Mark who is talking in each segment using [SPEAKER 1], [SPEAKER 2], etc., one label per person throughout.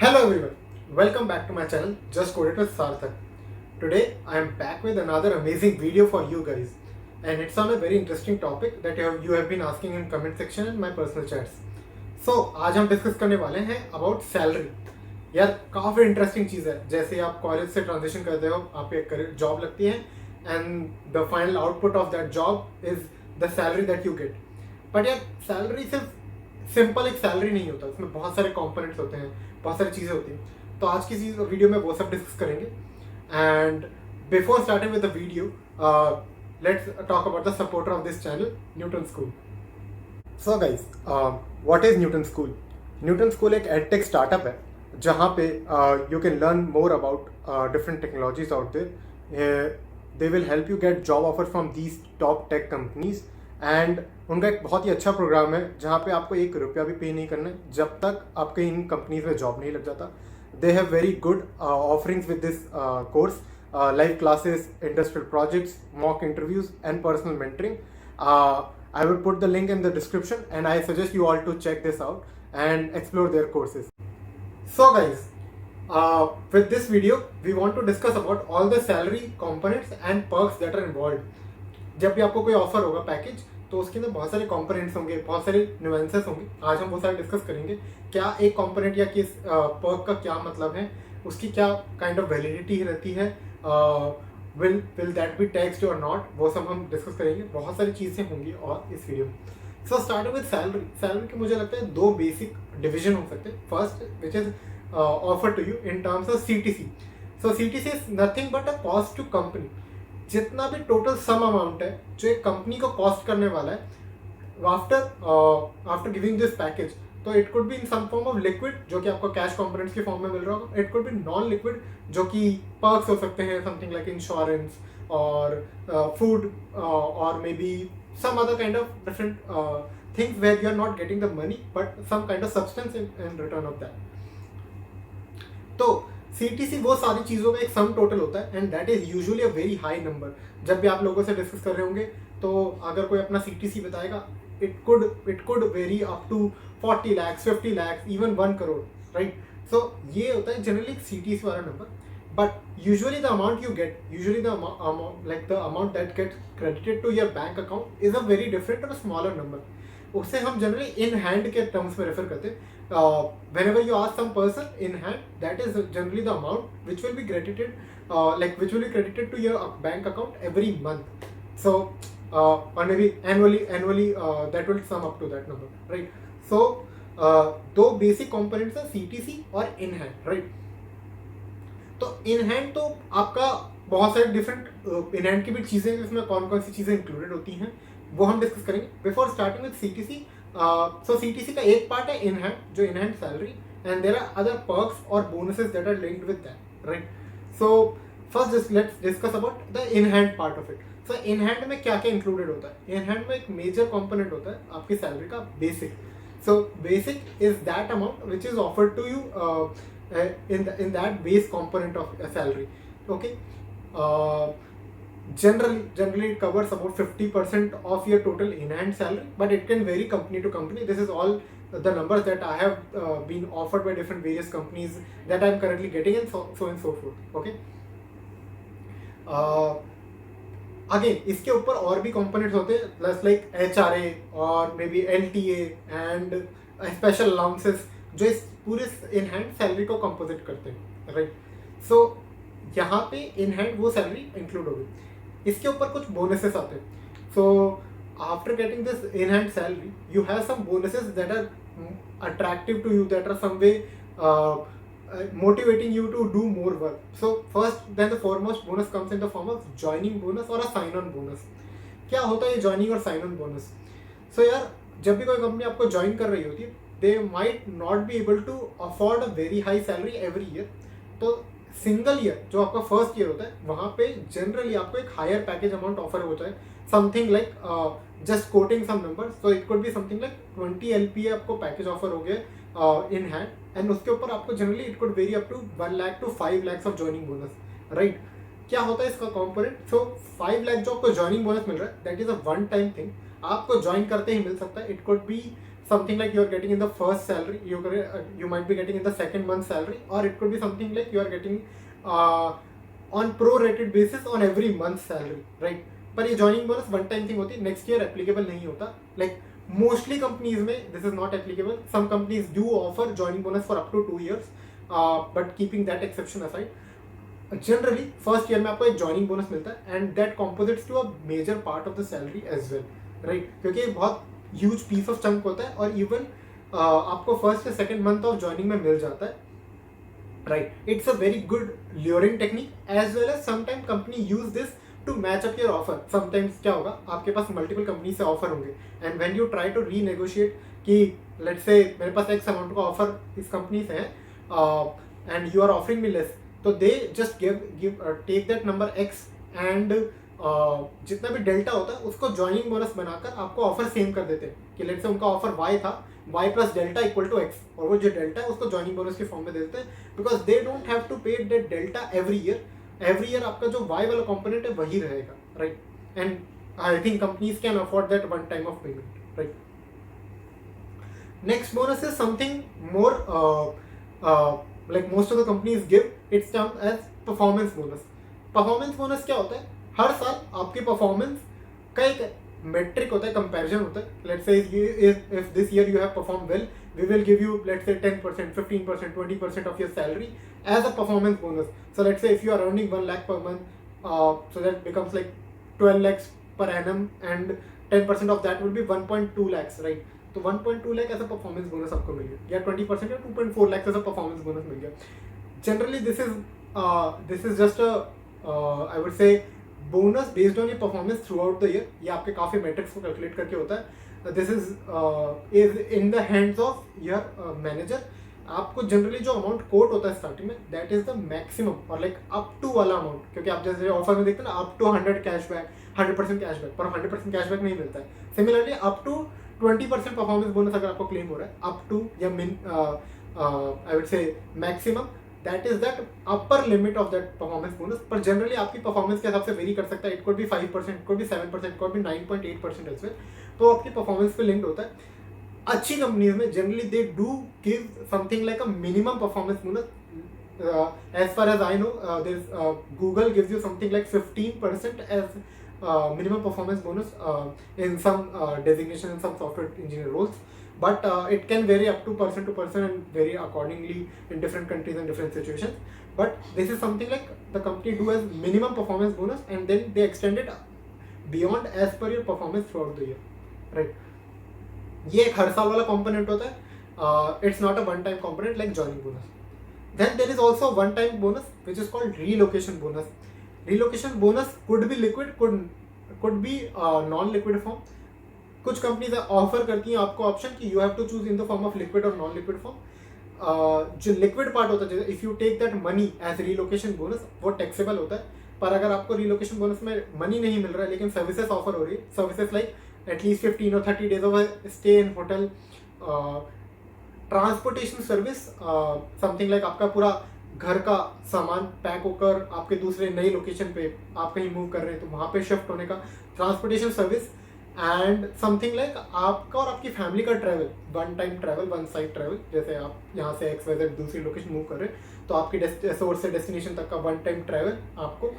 [SPEAKER 1] Hello everyone, welcome back to my channel Just Code It with Sarthak. Today I am back with another amazing video for you guys, and it's on a very interesting topic that you have been asking in comment section and my personal chats. So आज हम discuss करने वाले हैं about salary. यार काफ़ी interesting चीज़ है. जैसे आप कॉलेज से ट्रांजिशन करते हो, आप एक जॉब लगती है and the final output of that job is the salary that you get. But यार सैलरी सिर्फ सिंपल एक सैलरी नहीं होता, उसमें बहुत सारे कंपोनेंट्स होते हैं, बहुत सारी चीज़ें होती हैं. तो आज की वीडियो में वो सब डिस्कस करेंगे. And before starting with the video, let's talk about the supporter of this channel, Newton School. So guys, what is Newton School? Newton School एक एडटेक स्टार्टअप है जहाँ पे you can learn more about different technologies out there. They will help you get job offer from these top tech companies. And उनका एक बहुत ही अच्छा programme है जहाँ पे आपको ₹1 भी पे नहीं करना है जब तक आपके इन कंपनीज में जॉब नहीं लग जाता. They have very good offerings with this course, live classes, industrial projects, mock interviews and personal mentoring. I will put the link in the description and I suggest you all to check this out and explore their courses. So guys, with this video we want to discuss about all the salary components and perks that are involved. जब भी आपको कोई offer होगा package, तो उसके अंदर बहुत सारे कंपोनेंट्स होंगे, बहुत सारे न्यूएंसेस होंगे. आज हम वो सारे डिस्कस करेंगे. क्या एक कंपोनेंट या किस पर्क का क्या मतलब है, उसकी क्या काइंड ऑफ वैलिडिटी रहती है, विल दैट बी टैक्स्ड और नॉट, वो सब हम डिस्कस करेंगे. बहुत सारी चीज़ें होंगी और इस वीडियो में. So starting with salary. Salary के मुझे लगता है दो बेसिक डिवीजन हो सकते हैं. First which is offer to you in terms of CTC. So CTC is nothing but a cost to company. जितना भी टोटल सम अमाउंट है जो एक कंपनी को कॉस्ट करने वाला है आफ्टर गिविंग दिस पैकेज, तो it could be in some form of liquid जो कि आपको कैश कंपोनेंट्स के फॉर्म में मिल रहा होगा. It could be non liquid जो कि पर्क्स हो सकते हैं, समथिंग लाइक इंश्योरेंस और फूड और maybe some other kind of different things where you are not getting the money but some kind of substance in return of that. तो CTC वो सारी चीज़ों का एक सम टोटल होता है and that is usually a very high number. जब भी आप लोगों से डिस्कस कर रहे होंगे तो अगर कोई अपना CTC बताएगा, it could very up to 40 lakhs, 50 lakhs, even 1 crore, right. So ये होता है जनरली CTC वाला नंबर. But usually the amount you get, usually the amount that get credited to your bank account is a very different or smaller number. उससे हम generally in hand के terms में refer करते हैं. Whenever you ask some person in hand, that is generally the amount which will be credited, which will be credited to your bank account every month. So or maybe annually that will sum up to that number, right? So दो basic components हैं, CTC और in hand, right? तो in hand तो आपका बहुत सारे different in hand की भी चीज़ें, जिसमें कौन कौन सी चीज़ें इंक्लूडेड होती हैं वो हम डिस्कस करेंगे. Before starting with CTC, so CTC का एक पार्ट है इन हैंड, जो in hand salary, and there are other perks or bonuses that are linked with that, right. So first let's discuss about the in hand part of it. So in hand में क्या क्या included होता है? In hand में एक major component होता है आपकी सैलरी का, basic. So basic is that amount which is offered to you in that base component of salary, okay. Generally it covers about 50% of your total in-hand salary, but it can vary company to company. This is all the numbers that I have been offered by different various companies that I am currently getting, and so and so forth, okay. Again इसके ऊपर और भी components होते हैं, plus like HRA और maybe LTA and special allowances जो इस पूरे इन हैंड सैलरी को कंपोजिट करते हैं, राइट. सो यहाँ पे इन हैंड वो सैलरी इंक्लूड हो गई. इसके ऊपर कुछ बोनसेस आते हैं. So after getting this in hand salary you have some bonuses that are attractive to you, that are some way motivating you to do more work. So first then the foremost bonus comes in the form of joining bonus or a sign on bonus. क्या होता है ये joining और sign on bonus? So यार जब भी कोई company आपको ज्वाइन कर रही होती है, they might not be able to afford a very high salary every year. तो सिंगल ईयर जो आपका फर्स्ट ईयर होता है वहाँ पे जनरली आपको एक हायर पैकेज अमाउंट ऑफर होता है, something like just quoting some number. So it could be something like 20 LPA आपको पैकेज ऑफर हो गया इन हैंड, एंड उसके ऊपर आपको generally it could very up to 1 lakh to 5 lakhs of joining bonus, right. क्या होता है इसका कॉम्पोनेंट? सो 5 lakh जो आपको ज्वाइनिंग बोनस मिल रहा है that is a one time thing. आपको ज्वाइन करते ही मिल सकता है. It could B something like you are getting in the first salary, you might be getting in the second month salary, or it could be something like you are getting on prorated basis on every month salary, right? पर ये joining bonus one time thing होती है, next year applicable नहीं होता. Like mostly companies में this is not applicable. Some companies do offer joining bonus for up to 2 years, but keeping that exception aside, generally first year में आपको एक joining bonus मिलता है and that composites to a major part of the salary as well, right? क्योंकि बहुत huge piece of chunk होता है और इवन आपको फर्स्ट या सेकेंड मंथ ऑफ ज्वाइनिंग में मिल जाता है, right? It's a very good luring technique as well as sometime company use this to match up your offer. Sometimes क्या होगा, आपके पास मल्टीपल कंपनी से ऑफर होंगे and when you try to renegotiate कि लेट्स से मेरे पास X amount का ऑफर इस कंपनी से है and you are offering me less, तो they just take that number X and जितना भी डेल्टा होता है उसको ज्वाइनिंग बोनस बनाकर आपको ऑफर सेम कर देते हैं कि लेट्स से उनका ऑफर वाई था, Y plus delta equal to X, और वो जो डेल्टा है उसको ज्वाइनिंग बोनस के फॉर्म में दे देते हैं, because they don't have to pay that delta every year आपका जो वाई वाला कॉम्पोनेंट है वही रहेगा, right? And I think companies can afford that one time of payment, right? Next bonus is something more like most of the companies give, it's termed as performance bonus. Performance bonus क्या होता है? हर साल आपके performance का एक metric होता है, comparison होता है. Let's say if this year you have performed well, we will give you let's say 10%, 15%, 20% of your salary as a performance bonus. So let's say if you are earning 1 lakh per month, so that becomes like 12 lakhs per annum and 10% of that will be 1.2 lakhs, right? तो 1.2 लाख ऐसा performance bonus आपको मिल गया, या 20% या 2.4 लाख ऐसा performance bonus मिल गया. Generally this is just I would से bonus based on your performance through out the year. ये आपके काफ़ी मैट्रिक्स को कैलकुलेट करके होता है. This is in the hands of your manager. आपको जनरली जो अमाउंट कोट होता है स्टार्टिंग में, दैट इज द मैक्सिमम और लाइक अप टू वाला अमाउंट, क्योंकि आप जैसे ऑफर में देखते हैं ना, अप टू 100 कैशबैक, 100% कैशबैक, पर 100% कैशबैक नहीं मिलता है. Similarly up to 20% performance bonus अगर आपको क्लेम हो रहा है, अप टू या mean I would say maximum, that is that upper limit of that performance bonus. पर जनरली आपकी परफॉर्मेंस के हिसाब से वेरी कर सकता है. It could be 5%, it could be 7%, it could be 9.8% as well. तो आपकी परफॉर्मेंस पे लिंक्ड होता है. अच्छी कंपनीज में generally they do give something like a minimum performance bonus. As far as I know, Google gives you something like 15% as minimum performance bonus in some designation in some software engineer roles, but it can vary up to person and vary accordingly in different countries and different situations. But this is something like the company do as minimum performance bonus and then they extend it beyond as per your performance throughout the year, right? ये एक हर साल वाला component होता है. It's not a one time component like joining bonus. Then there is also one time bonus which is called relocation bonus. Relocation bonus could be liquid, could be non-liquid form. कुछ companies offer करती हैं आपको option कि you have to choose in the form of liquid और non liquid form. जो liquid part होता है, if you take that money as relocation bonus, वो टैक्सेबल होता है. पर अगर आपको रिलोकेशन बोनस में मनी नहीं मिल रहा है लेकिन सर्विसेज ऑफर हो रही है, सर्विसेज लाइक एटलीस्ट 15 और 30 days of stay in hotel, transportation service, something like आपका पूरा घर का सामान पैक होकर आपके दूसरे नई लोकेशन पे आप कहीं मूव कर रहे हैं तो वहाँ पे शिफ्ट होने का transportation service, and something like आपका और आपकी फैमिली का travel, one time travel, one side travel. जैसे आप यहाँ से XYZ दूसरी लोकेशन मूव कर रहे हैं तो आपकी सोर्स से डेस्टिनेशन तक का वन टाइम ट्रैवल आपको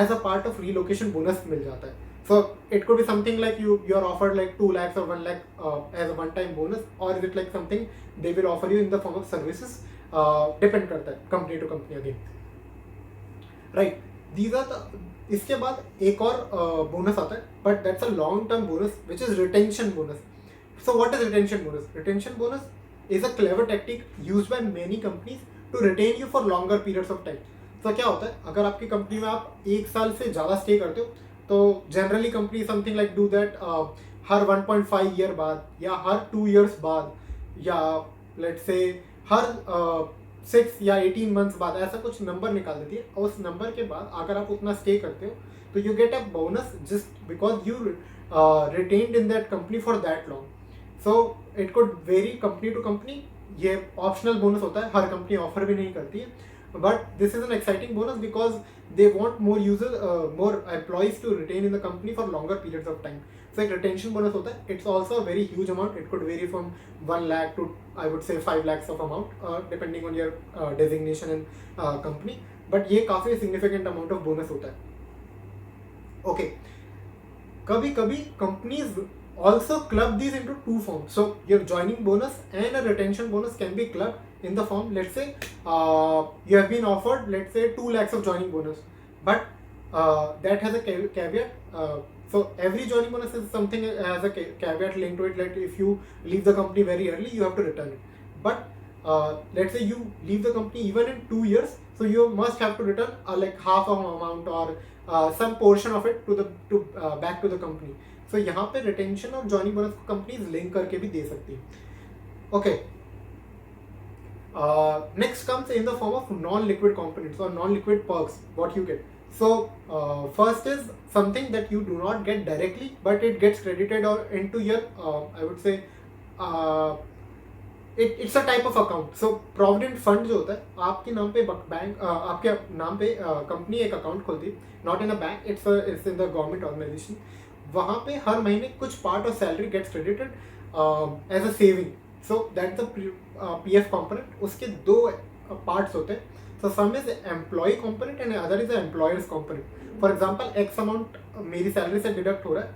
[SPEAKER 1] as a part of relocation bonus मिल जाता है. So it could be something like you are offered like 2 lakhs or 1 lakh as a one time bonus, or is it like something they will offer you in the form of services? Depend करता है company to company again, right? These are the. इसके बाद एक और bonus आता है, but that's a long term bonus which is retention bonus. So what is retention bonus? Retention bonus is a clever technique used by many companies to retain you for longer periods of time. तो क्या होता है, अगर आपकी company में आप 1 साल से ज़्यादा स्टे करते हो तो generally company something like do that her 1.5 year बाद या हर 2 years बाद या लेट्स से हर 6 या 18 months बाद ऐसा कुछ नंबर निकाल देती है. और उस नंबर के बाद अगर आप उतना स्टे करते हो तो you get a bonus just because you retained in that company for that long. So it could very company to company. ये ऑप्शनल बोनस होता है, हर कंपनी ऑफर भी नहीं करती है, but this is an exciting bonus because they want more users, more employees to retain in the company for longer periods of time. सो एक retention bonus होता है. It's also a very huge amount. It could very from 1 lakh to I would say 5 lakhs of amount depending on your designation in company. But ये काफ़ी significant amount of bonus होता है. Okay, कभी कभी companies also club these into two forms. So your joining bonus and a retention bonus can be clubbed in the form, let's say you have been offered, let's say 2 lakhs of joining bonus, but that has a caveat. So every joining bonus is something has a caveat linked to it, like if you leave the company very early you have to return it. But let's say you leave the company even in 2 years, so you must have to return like half of amount or some portion of it to back to the company. So यहाँ पे retention और joining bonus को companies link करके भी दे सकती है. Okay, next comes in the form of non liquid components or non liquid perks what you get. So first is something that you do not get directly, but it gets credited or into your I would say it's a type of account. So provident fund जो होता है आपके नाम पे bank आपके नाम पे company एक अकाउंट खोलती है, not in a bank, it's in the government organization. वहाँ पे हर महीने कुछ part of salary gets credited as a saving. So that the PF component. उसके दो पार्ट्स होते हैं. So some is employ component and other is employer's component. For example X amount मेरी सैलरी से डिडक्ट हो रहा है,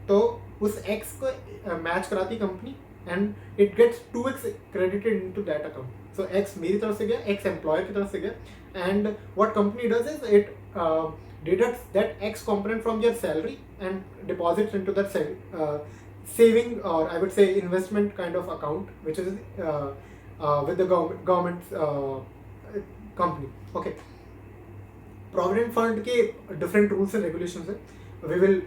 [SPEAKER 1] तो उस एक्स को मैच कराती company and it gets 2x credited into that account. So x मेरी तरफ से गया, एक्स एम्प्लॉयर की तरफ से गया, and what company does is it deducts that X component from your salary and deposits into that saving or I would say investment kind of account, which is with the government company. Okay, provident fund के different rules and regulations है. We will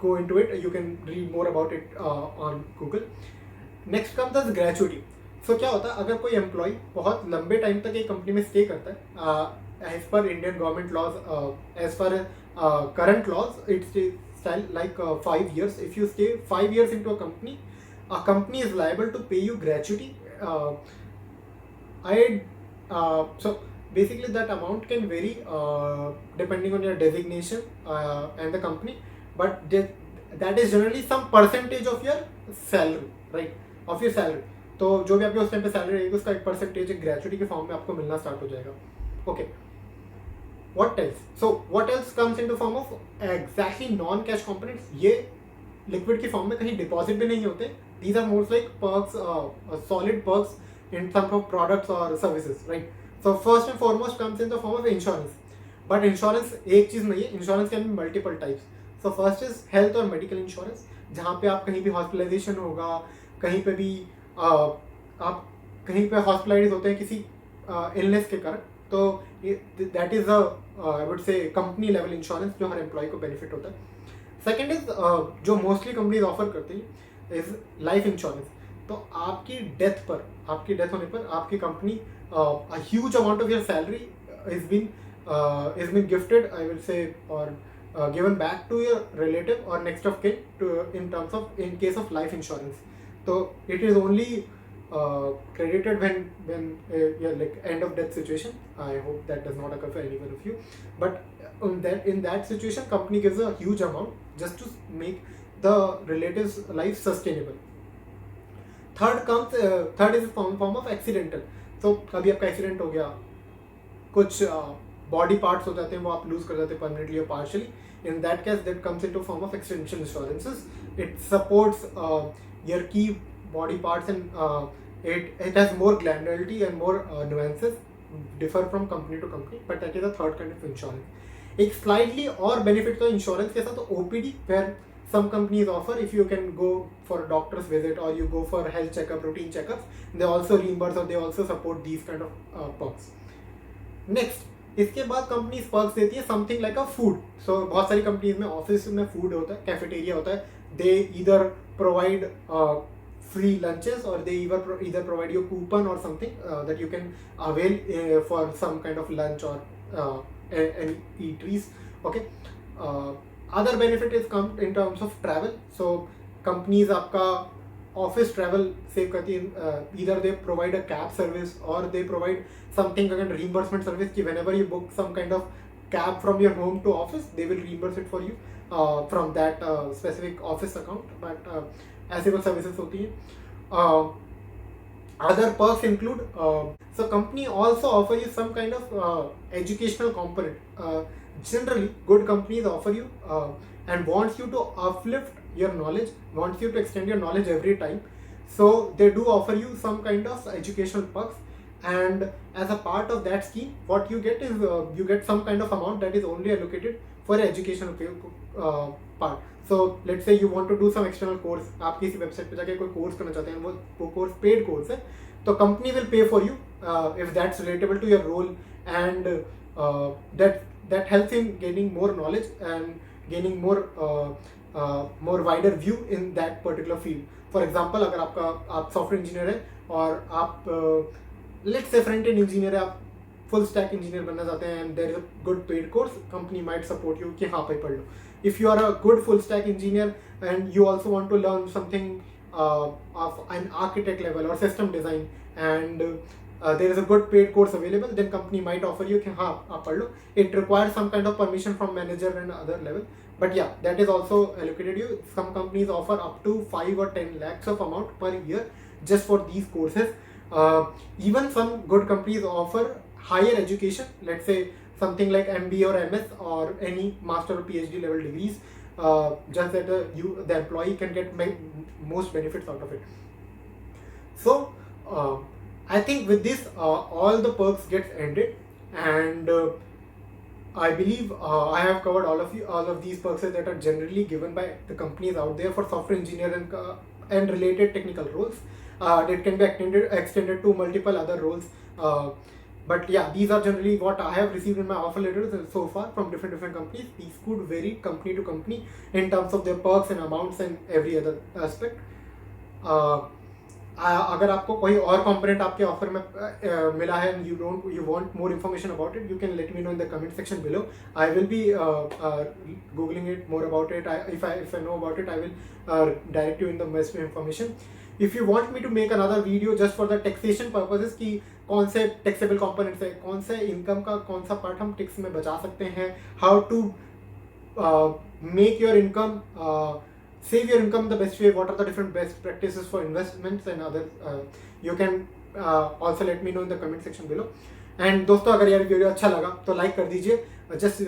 [SPEAKER 1] go into it. You can read more about it on Google. Next comes the gratuity. So क्या होता है अगर कोई employ बहुत लंबे time तक एक कंपनी में स्टे करता है, as per Indian government laws, as per current laws, it's style like 5 years. If you stay 5 years into a company is liable to pay you gratuity. So basically that amount can vary depending on your designation and the company, but that is generally some percentage of your salary, right? Of your salary. तो जो भी आपके उस time पे salary रहेगी उसका एक percentage gratuity के फॉर्म में आपको मिलना स्टार्ट हो जाएगा. Okay, what else? So what else comes into form of exactly non-cash components? ये liquid की form में कहीं deposit भी नहीं होते. These are more like perks, solid perks in terms of products or services, right? So first and foremost comes in the form of insurance. But insurance एक चीज़ नहीं है. Insurance can be multiple types. So first is health और medical insurance, जहाँ पे आप कहीं भी hospitalization होगा, कहीं पे भी आप कहीं पे हॉस्पिटलाइज होते हैं किसी इलनेस के कारण, तो दैट इज आई वुड से कंपनी लेवल इंश्योरेंस जो हर एम्प्लॉय को बेनिफिट होता है. सेकंड इज जो मोस्टली कंपनीज ऑफर करती है इज लाइफ इंश्योरेंस. तो आपकी डेथ होने पर आपकी company huge amount of your salary is been gifted I will say और given back to your relative or next of kin to in terms of in case of life insurance. So it is only credited when you're like end of death situation. I hope that does not occur for any one of you, but in that situation company gives a huge amount just to make the relatives life sustainable. Third is form of accidental. So कभी आपका accident हो गया, कुछ body parts हो जाते हैं वो आप लूज कर जाते हैं परमानेंटली और partially. In that case, that comes into form of extension insurances. It supports your key body parts and it has more granularity and more nuances, differ from company to company, but that is a third kind of insurance. एक slightly और benefit तो insurance के साथ तो OPD, where some companies offer if you can go for a doctor's visit or you go for health checkup, routine checkups, they also reimburse or they also support these kind of perks. Next, इसके बाद company perks देती है something like अ food. सो बहुत सारी companies में office में food होता है, कैफेटेरिया होता है. They either provide free lunches or they either provide your coupon or something that you can avail for some kind of lunch or any eateries. Okay, other benefit is come in terms of travel. So companies आपका office travel save करती है. Either they provide a cab service or they provide something again reimbursement service कि whenever you book some kind of cab from your home to office, they will reimburse it for you from that specific office account. But ऐसे कुछ services होती हैं. Other perks include so company also offer you some kind of educational component. Generally, good companies offer you and wants you to uplift your knowledge, wants you to extend your knowledge every time. So they do offer you some kind of educational perks, and as a part of that scheme, what you get is you get some kind of amount that is only allocated for educational part. So let's say you want to do some external course, आप किसी website पे जाके कोई course करना चाहते हैं, वो course paid course है, तो company will pay for you if that's relatable to your role, and that helps in gaining more knowledge and gaining more wider view in that particular field. For example, अगर आप software engineer है और आप let's say front end engineer है, आप full stack engineer बनना चाहते हैं, and there is a good paid course, company might support you कि हाँ भाई पढ़ लो. If you are a good full stack engineer and you also want to learn something of an architect level or system design, and there is a good paid course available, then company might offer you कि हाँ आप पढ़ लो. It requires some kind of permission from manager and other level, but yeah, that is also allocated you. Some companies offer up to 5 or 10 lakhs of amount per year just for these courses. Even some good companies offer higher education, let's say something like MBA or MS or any master or PhD level degrees, just that the employee can get most benefits out of it. So I think with this all the perks gets ended, and I believe I have covered all of these perks that are generally given by the companies out there for software engineer and related technical roles. That can be extended to multiple other roles. But yeah, these are generally what I have received in my offer letters so far from different companies. These could vary company to company in terms of their perks and amounts and every other aspect. अगर आपको कोई और component आपके offer में मिला है and you want more information about it, you can let me know in the comment section below. I will be googling it more about it. If I know about it, I will direct you in the best information. If you want me to make another video just for the taxation purposes कि कौन से taxable components है, कौन से income का कौन सा part हम tax में बचा सकते हैं, how to make your income save your income the best way, what are the different best practices for investments and other, you can also let me know in the comment section below. And दोस्तों, अगर यार video अच्छा लगा तो like कर दीजिए. Just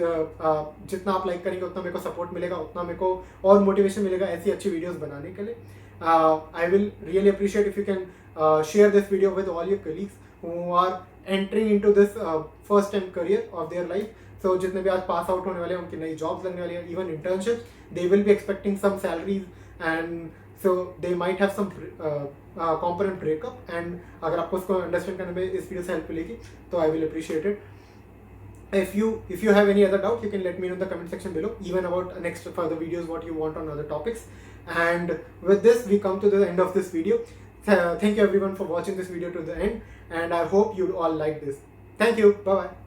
[SPEAKER 1] जितना आप लाइक करेंगे उतना मेरे को सपोर्ट मिलेगा, उतना मेरे को और मोटिवेशन मिलेगा ऐसी अच्छी वीडियोस बनाने के लिए. I will really appreciate if you can share this video with all your colleagues who are entering into this first time career of their life. So जितने भी आज पास आउट होने वाले हैं, उनकी नई जॉब्स लगने वाली है, even internships, they will be expecting some salaries, and so they might have some component breakup. and अगर आपको उसको अंडरस्टैंड करने में इस वीडियो से हेल्प मिलेगी तो I will appreciate it. if you have any other doubt, you can let me know in the comment section below, even about next further videos what you want on other topics. And with this we come to the end of this video. Thank you everyone for watching this video to the end, and I hope you all like this. Thank you. Bye bye.